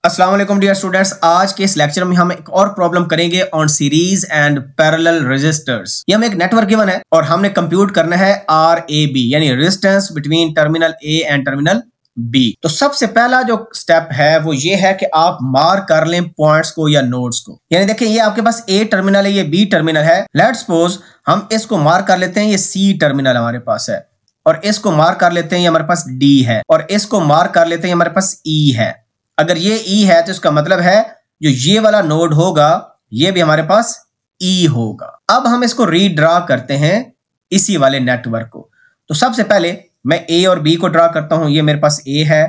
अस्सलाम वालेकुम dear students. आज के इस लेक्चर में हम एक और प्रॉब्लम करेंगे on series and parallel resistors. ये हमें एक नेटवर्क गिवन है और हमने कंप्यूट करना है RAB यानी resistance between terminal A and terminal B। तो सबसे पहला जो स्टेप है वो ये है कि आप मार्क कर लें पॉइंट्स को या नोड्स को। यानी देखिए ये आपके पास A टर्मिनल है, ये B टर्मिनल है। लेट्स सपोज हम इसको मार्क कर लेते हैं, ये C टर्मिनल हमारे पास है, और इसको मार्क कर लेते हैं ये हमारे पास D है, और इसको मार्क कर लेते हैं हमारे पास E है। अगर ये E है तो इसका मतलब है जो ये वाला नोड होगा ये भी हमारे पास E होगा। अब हम इसको रीड्रा करते हैं इसी वाले नेटवर्क को। तो सबसे पहले मैं A और B को ड्रा करता हूं। ये मेरे पास A है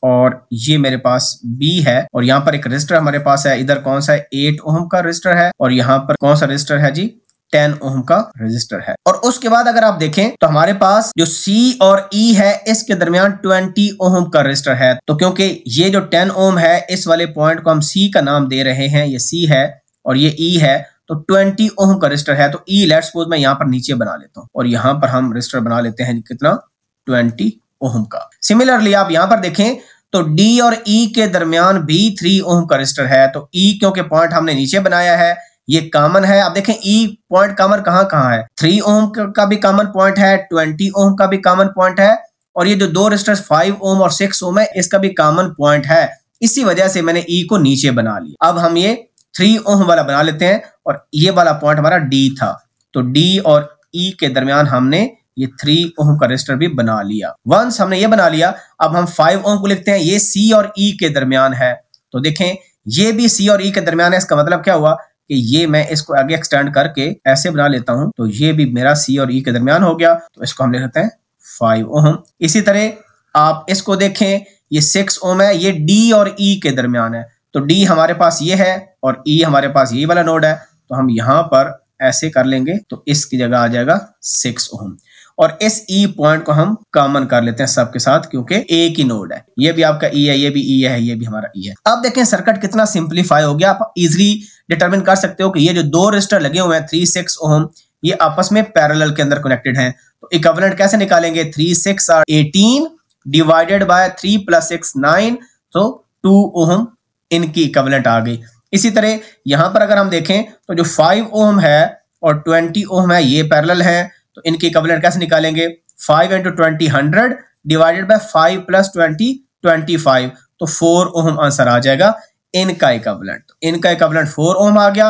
और ये मेरे पास B है, और यहां पर एक रजिस्टर हमारे पास है। इधर कौन सा है, 8 ओम का रजिस्टर है, और यहां पर कौन सा रजिस्टर है जी, 10 ओम का रजिस्टर है। और उसके बाद अगर आप देखें तो हमारे पास जो C और E है इसके दरमियान 20 ओम का रजिस्टर है। तो क्योंकि ये जो 10 ओम है इस वाले पॉइंट को हम C का नाम दे रहे हैं, ये C है और ये E है, तो 20 ओम का रजिस्टर है। तो E लेट्स सपोज मैं यहां पर नीचे बना लेता हूं, और यहां पर हम रजिस्टर बना लेते हैं कितना, 20 ओम का। सिमिलरली आप यहां पर देखें तो D और E के दरमियान भी 3 ओम का रजिस्टर है। तो E क्योंकि पॉइंट हमने नीचे बनाया है ये कॉमन है। आप देखें E पॉइंट कॉमन कहां है, 3 ओम का भी कॉमन पॉइंट है, 20 ओम का भी कॉमन पॉइंट है, और ये जो दो रजिस्टर्स 5 ओम और 6 ओम है इसका भी कॉमन पॉइंट है। इसी वजह से मैंने E को नीचे बना लिया। अब हम ये 3 ओम वाला बना लेते हैं, और ये वाला पॉइंट हमारा D था, तो D और E के दरमियान हमने ये 3 ओम का रजिस्टर भी बना लिया। वंस हमने ये बना लिया, अब हम 5 ओम को लिखते हैं। ये C और E के दरमियान है, तो देखें ये भी C और E के दरमियान है। इसका मतलब क्या हुआ कि ये मैं इसको आगे एक्सटेंड करके ऐसे बना लेता हूं, तो ये भी मेरा C और E के दरमियान हो गया, तो इसको हम लिख लेते हैं 5 ओम। इसी तरह आप इसको देखें, ये 6 ओम है, ये D और E के दरमियान है। तो D हमारे पास ये है और E हमारे पास ये वाला नोड है, तो हम यहां पर ऐसे कर लेंगे तो इसकी जगह आ जाएगा 6 ओम। और इस E पॉइंट को हम कॉमन कर लेते हैं सबके साथ, क्योंकि एक ही नोड है। ये भी आपका E है, ये भी E है, ये भी हमारा E है। अब देखें सर्किट कितना सिंपलीफाई हो गया। आप इजीली डिटरमिन कर सकते हो कि ये जो दो रजिस्टर लगे हुए हैं 3, 6 ओम, ये आपस में पैरेलल के अंदर कनेक्टेड हैं। तो इक्विवेलेंट कैसे निकालेंगे, 3, 6 are 18 डिवाइडेड बाय 3 + 6 9, तो 2 ओम इनकी इक्विवेलेंट आ गई। इसी तरह यहां पर अगर हम देखें तो जो 5 ओम है और 20 ओम है ये पैरेलल है, तो इनकी इक्विवेलेंट कैसे निकालेंगे, 5 × 20 100 डिवाइडेड बाय 5 + 20 25, तो 4 ओम आंसर आ जाएगा इनका इक्विवेलेंट। इनका इक्विवेलेंट 4 ओम आ गया,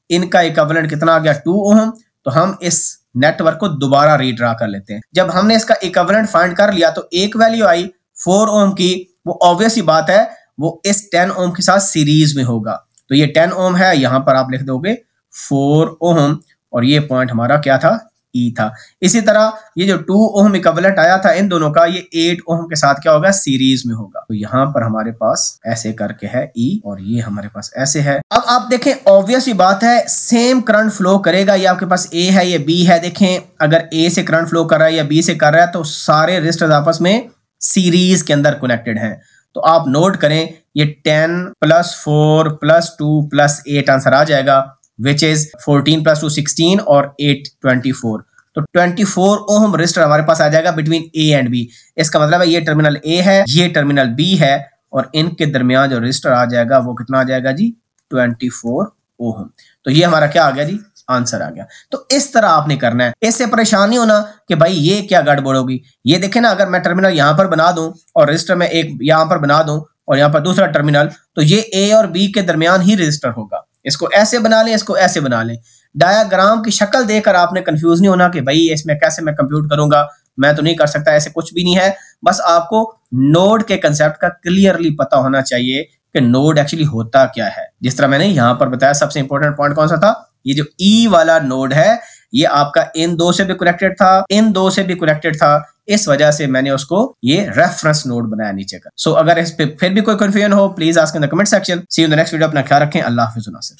इनका इक्विवेलेंट कितना आ गया, 2 ओम। तो हम इस नेटवर्क को दोबारा रीड्रा कर लेते हैं। जब हमने इसका इक्विवेलेंट फाइंड कर लिया तो एक वैल्यू आई 4 ओम की, वो ऑब्वियस ही बात है वो इस 10 ओम के साथ सीरीज में होगा। तो ये 10 ओम है, यहां पर आप लिख दोगे 4 ओम, और ये पॉइंट हमारा क्या था, E था। इसी तरह ये जो 2 ओम इक्विवेलेंट आया था इन दोनों का, ये 8 ओम के साथ क्या होगा, सीरीज में होगा। तो यहां पर हमारे पास ऐसे करके है E, और ये हमारे पास ऐसे है। अब आप देखें ऑब्वियस ही बात है सेम करंट फ्लो करेगा। ये आपके पास A है, ये B है। देखें अगर A से करंट फ्लो कर रहा है या B से कर रहा है तो सारे रजिस्टर्स आपस में सीरीज के अंदर कनेक्टेड हैं। तो आप नोट करें ये 10 + 4 + 2 + 8 आंसर आ जाएगा, which is 14 + 2 16 और 8 24। तो 24 ओम रजिस्टर हमारे पास आ जाएगा बिटवीन A एंड B। इसका मतलब है ये टर्मिनल A है, ये टर्मिनल B है, और इनके दरमियान जो रजिस्टर आ जाएगा वो कितना आ जाएगा जी, 24 ओम। तो ये हमारा क्या आ गया जी, आंसर आ गया। तो इस तरह आपने करना है, इससे परेशान नहीं होना कि भाई ये क्या गड़बड़ होगी। ये देखें ना, अगर मैं टर्मिनल यहां पर बना दूं और रजिस्टर में एक यहां पर बना दूं और यहां पर दूसरा टर्मिनल, तो ये A और B के दरमियान ही रजिस्टर होगा। इसको ऐसे बना लें, इसको ऐसे बना लें। डायग्राम की शक्ल देखकर आपने कंफ्यूज नहीं होना कि भाई इसमें कैसे मैं कंप्यूट करूंगा, मैं तो नहीं कर सकता। ऐसे कुछ भी नहीं है, बस आपको नोड के कंसेप्ट का क्लियरली पता होना चाहिए कि नोड एक्चुअली होता क्या है। जिस तरह मैंने यहां पर बताया, सबसे इंपॉर्टेंट पॉइंट कौन सा था, ये जो E वाला नोड है ये आपका इन दो से भी कनेक्टेड था, इन दो से भी कनेक्टेड था। इस वजह से मैंने उसको ये रेफरेंस नोड बनाया नीचे का। सो अगर इस पे फिर भी कोई कंफ्यूजन हो please ask in the comment section. See you in the next video. अपना ख्याल रखें। अल्लाह हाफिज़। नासिर।